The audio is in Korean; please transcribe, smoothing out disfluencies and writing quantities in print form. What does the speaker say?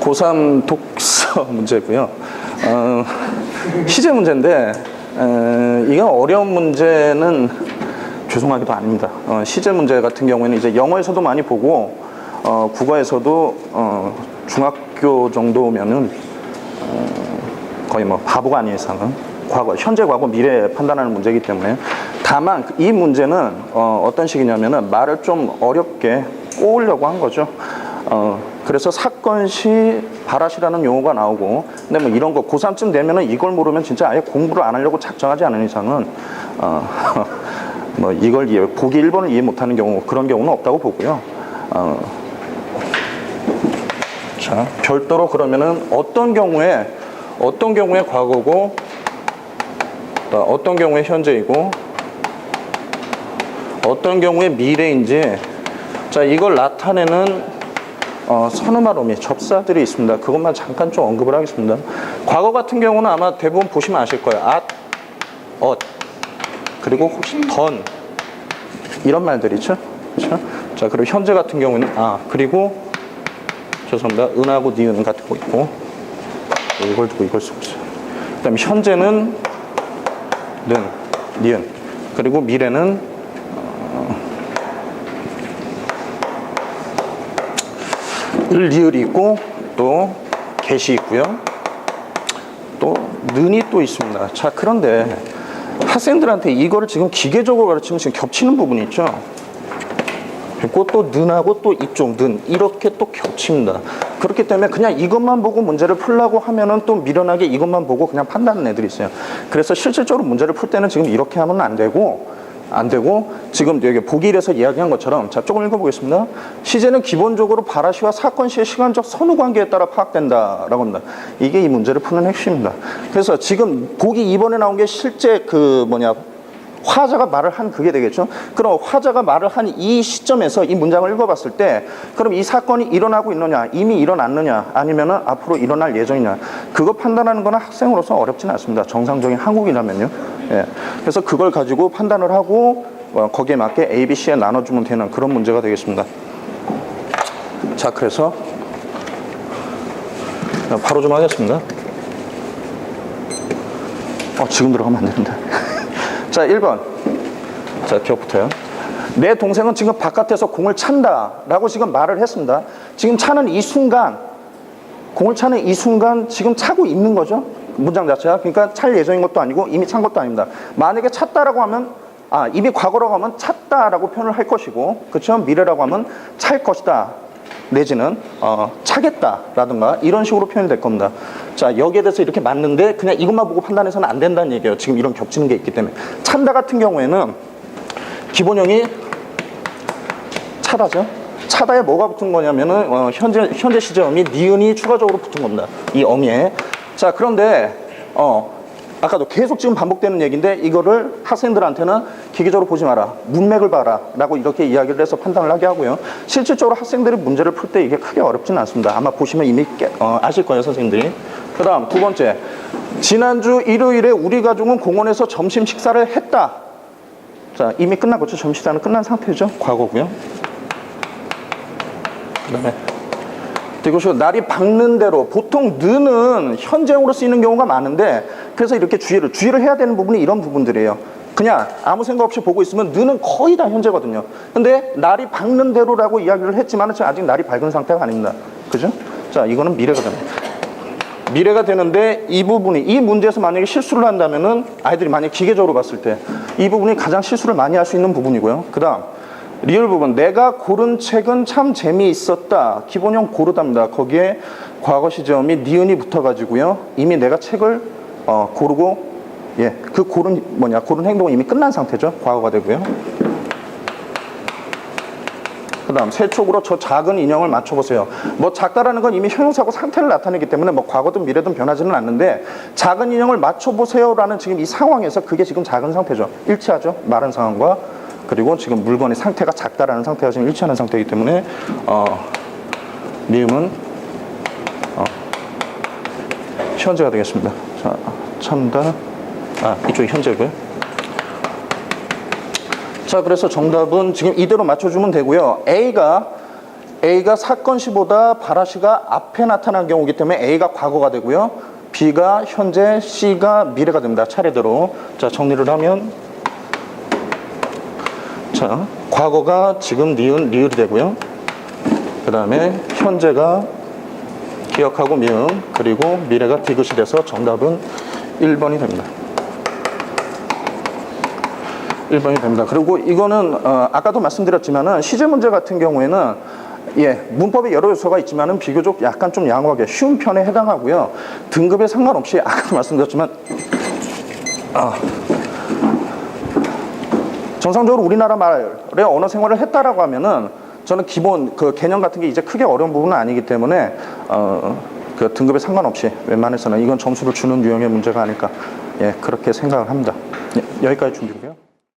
고3 독서 문제고요. 시제 문제인데 이게 어려운 문제는 죄송하게도 아닙니다. 시제 문제 같은 경우에는 이제 영어에서도 많이 보고 국어에서도 중학교 정도면은 거의 뭐 바보가 아닌 이상은 과거, 현재, 과거, 미래 판단하는 문제이기 때문에, 다만 이 문제는 어떤 식이냐면은 말을 좀 어렵게 꼬으려고 한 거죠. 그래서 사건시 바라시라는 용어가 나오고, 근데 뭐 이런 거 고3쯤 되면은 이걸 모르면 진짜 아예 공부를 안 하려고 작정하지 않은 이상은 뭐 이걸 보기 1번을 이해 못하는 경우, 그런 경우는 없다고 보고요. 자, 별도로 그러면은 어떤 경우에 과거고, 어떤 경우에 현재이고, 어떤 경우에 미래인지, 자, 이걸 나타내는 선음화로미, 접사들이 있습니다. 그것만 잠깐 좀 언급을 하겠습니다. 과거 같은 경우는 아마 대부분 보시면 아실 거예요. 그리고 혹시 이런 말들이죠. 그렇죠? 자, 그리고 현재 같은 경우는 그리고 죄송합니다. 은하고 니은 같은 거 있고, 이걸 두고 이걸 쓰고 있어요. 그 다음에 현재는 니은, 그리고 미래는 리을이 있고, 또 get이 있고요. 또 는이 또 있습니다. 자, 그런데 학생들한테 이거를 지금 기계적으로 가르치면 지금 겹치는 부분이 있죠. 그리고 또 는하고 또 이쪽 는, 이렇게 또 겹칩니다. 그렇기 때문에 그냥 이것만 보고 문제를 풀려고 하면은 또 미련하게 이것만 보고 그냥 판단하는 애들이 있어요. 그래서 실질적으로 문제를 풀 때는 지금 이렇게 하면 안 되고 지금 여기 보기 1에서 이야기한 것처럼, 자, 조금 읽어보겠습니다. 시제는 기본적으로 바라시와 사건시의 시간적 선후 관계에 따라 파악된다라고 합니다. 이게 이 문제를 푸는 핵심입니다. 그래서 지금 보기 2번에 나온 게 실제 화자가 말을 한 그게 되겠죠. 그럼 화자가 말을 한 이 시점에서 이 문장을 읽어봤을 때, 그럼 이 사건이 일어나고 있느냐, 이미 일어났느냐, 아니면은 앞으로 일어날 예정이냐, 그거 판단하는 거는 학생으로서 어렵지는 않습니다. 정상적인 한국이라면요. 예. 그래서 그걸 가지고 판단을 하고 거기에 맞게 A, B, C에 나눠주면 되는 그런 문제가 되겠습니다. 자, 그래서 바로 좀 하겠습니다. 지금 들어가면 안 되는데. 자, 1번. 자, 기억부터요. 내 동생은 지금 바깥에서 공을 찬다 라고 지금 말을 했습니다. 지금 차는 이 순간, 공을 차는 이 순간 지금 차고 있는 거죠. 문장 자체가. 그러니까 찰 예정인 것도 아니고 이미 찬 것도 아닙니다. 만약에 찼다라고 하면, 이미 과거라고 하면 찼다라고 표현을 할 것이고, 그렇죠? 미래라고 하면 찰 것이다, 내지는 차겠다라든가 이런 식으로 표현이 될 겁니다. 자, 여기에 대해서 이렇게 맞는데 그냥 이것만 보고 판단해서는 안 된다는 얘기예요. 지금 이런 겹치는 게 있기 때문에. 찬다 같은 경우에는 기본형이 차다죠. 차다에 뭐가 붙은 거냐면은 현재 시제음이 니은이 추가적으로 붙은 겁니다. 이 어미에. 자, 그런데 아까도 계속 지금 반복되는 얘기인데, 이거를 학생들한테는 기계적으로 보지 마라, 문맥을 봐라 라고 이렇게 이야기를 해서 판단을 하게 하고요. 실질적으로 학생들이 문제를 풀 때 이게 크게 어렵지는 않습니다. 아마 보시면 이미 아실 거예요, 선생님들이. 그 다음 두 번째, 지난주 일요일에 우리 가족은 공원에서 점심 식사를 했다. 자, 이미 끝난 거죠. 점심 식사는 끝난 상태죠. 과거고요. 그 다음에 이것이 날이 밝는 대로, 보통 는은 현재형으로 쓰이는 경우가 많은데, 그래서 이렇게 주의를 해야 되는 부분이 이런 부분들이에요. 그냥 아무 생각 없이 보고 있으면 는은 거의 다 현재거든요. 근데 날이 밝는 대로라고 이야기를 했지만 지금 아직 날이 밝은 상태가 아닙니다. 그죠? 자, 이거는 미래가 됩니다. 미래가 되는데 이 부분이, 이 문제에서 만약에 실수를 한다면은 아이들이 만약에 기계적으로 봤을 때 이 부분이 가장 실수를 많이 할 수 있는 부분이고요. 그 다음 리을 부분, 내가 고른 책은 참 재미있었다. 기본형 고르답니다. 거기에 과거 시제음이 니은이 붙어가지고요. 이미 내가 책을 고르고, 그 고른 행동은 이미 끝난 상태죠. 과거가 되고요. 그 다음 세촉으로 저 작은 인형을 맞춰보세요. 뭐 작다라는 건 이미 형용사고 상태를 나타내기 때문에 뭐 과거든 미래든 변하지는 않는데, 작은 인형을 맞춰보세요 라는 지금 이 상황에서 그게 지금 작은 상태죠. 일치하죠. 말한 상황과. 그리고 지금 물건의 상태가 작다라는 상태가 지금 일치하는 상태이기 때문에 미음은 현재가 되겠습니다. 자, 찬다. 이쪽이 현재고요. 자, 그래서 정답은 지금 이대로 맞춰주면 되고요. A가 A가 사건 시보다 발화시가 앞에 나타난 경우이기 때문에 A가 과거가 되고요. B가 현재, C가 미래가 됩니다. 차례대로. 자, 정리를 하면, 자, 과거가 지금 니은, 리을이 되고요. 그 다음에 현재가 기억하고 미음, 그리고 미래가 디귿이 돼서 정답은 1번이 됩니다. 1번이 됩니다. 그리고 이거는 아까도 말씀드렸지만은 시제 문제 같은 경우에는 문법에 여러 요소가 있지만은 비교적 약간 좀 양호하게 쉬운 편에 해당하고요. 등급에 상관없이 아까도 말씀드렸지만 정상적으로 우리나라 말의 언어 생활을 했다라고 하면은 저는 기본 그 개념 같은 게 이제 크게 어려운 부분은 아니기 때문에 그 등급에 상관없이 웬만해서는 이건 점수를 주는 유형의 문제가 아닐까 그렇게 생각을 합니다. 여기까지 준비고요.